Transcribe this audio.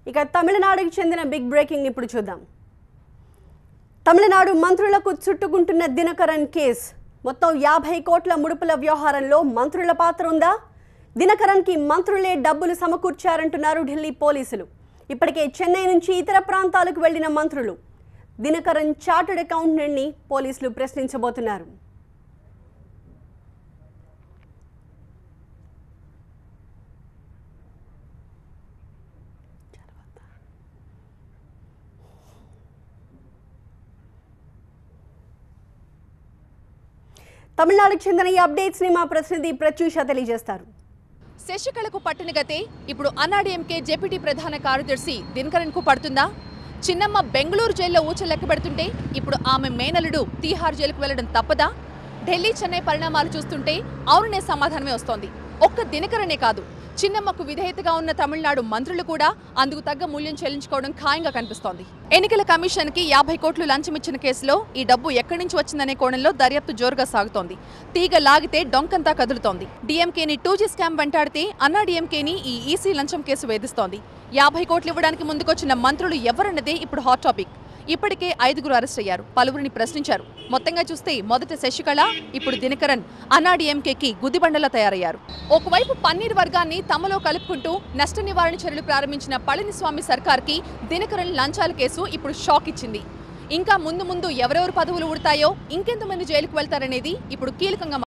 ఇక తమిళనాడుకి చెందిన బిగ్ బ్రేకింగ్ ఇప్పుడు చూద్దాం. తమిళనాడు మంత్రులకు చుట్టుకుంటున్న దినకరన్ కేసు. మొత్తం 50 కోట్ల ముడుపుల వ్యవహారంలో మంత్రుల పాత్ర ఉందా? దినకరన్కి మంత్రులే డబ్బులు సమకూర్చారంటున్నారు ఢిల్లీ పోలీసులు. ఇప్పటికే చెన్నై నుంచి ఇతర ప్రాంతాలకు వెళ్లిన మంత్రులు దినకరన్ చార్టర్డ్ అకౌంటెంట్ని పోలీసులు ప్రశ్నించబోతున్నారు. తమిళనాడుకు చెందిన ఈ అప్డేట్స్ ని మా ప్రతినిధి ప్రత్యూష తెలియజేస్తారు. శశికళకు పట్టిన గతే ఇప్పుడు అన్నాడీఎంకే జెపిటి ప్రధాన కార్యదర్శి దినకరన్ కు పడుతుందా? చిన్నమ్మ బెంగళూరు జైల్లో ఊచ లెక్క పెడుతుంటే ఇప్పుడు ఆమె మేనలుడు తీహార్ జైలుకు వెళ్లడం తప్పదా? ఢిల్లీ చెన్నై పరిణామాలు చూస్తుంటే అవుననే సమాధానమే వస్తోంది. ఒక్క దినకరనే కాదు, చిన్నమ్మకు విధేయతగా ఉన్న తమిళనాడు మంత్రులు కూడా అందుకు తగ్గ మూల్యం చెల్లించుకోవడం ఖాయంగా కనిపిస్తోంది. ఎన్నికల కమిషన్ కి 50 కోట్లు లంచం ఇచ్చిన కేసులో ఈ డబ్బు ఎక్కడి నుంచి వచ్చిందనే కోణంలో దర్యాప్తు జోరుగా సాగుతోంది. తీగ లాగితే డొంకంతా కదులుతోంది. డీఎంకేని 2G స్కామ్ వెంటాడితే అన్నాడీఎంకేని ఈ ఈసీ లంచం కేసు వేధిస్తోంది. 50 కోట్లు ఇవ్వడానికి ముందుకొచ్చిన మంత్రులు ఎవరన్నదే ఇప్పుడు హాట్ టాపిక్. ఇప్పటికే 5గురు అరెస్ట్ అయ్యారు, పలువురిని ప్రశ్నించారు. మొత్తంగా చూస్తే మొదట శశికళ, ఇప్పుడు దినకరన్ అన్నాడీఎంకేకి గుదిబండలా తయారయ్యారు. ఒకవైపు పన్నీర్ వర్గాన్ని తమలో కలుపుకుంటూ నష్ట నివారణ చర్యలు ప్రారంభించిన పళనిస్వామి సర్కార్కి దినకరన్ లంచాల కేసు ఇప్పుడు షాక్ ఇచ్చింది. ఇంకా ముందు ఎవరెవరు పదవులు ఉడతాయో, ఇంకెంతమంది జైలుకు వెళ్తారనేది ఇప్పుడు కీలకంగా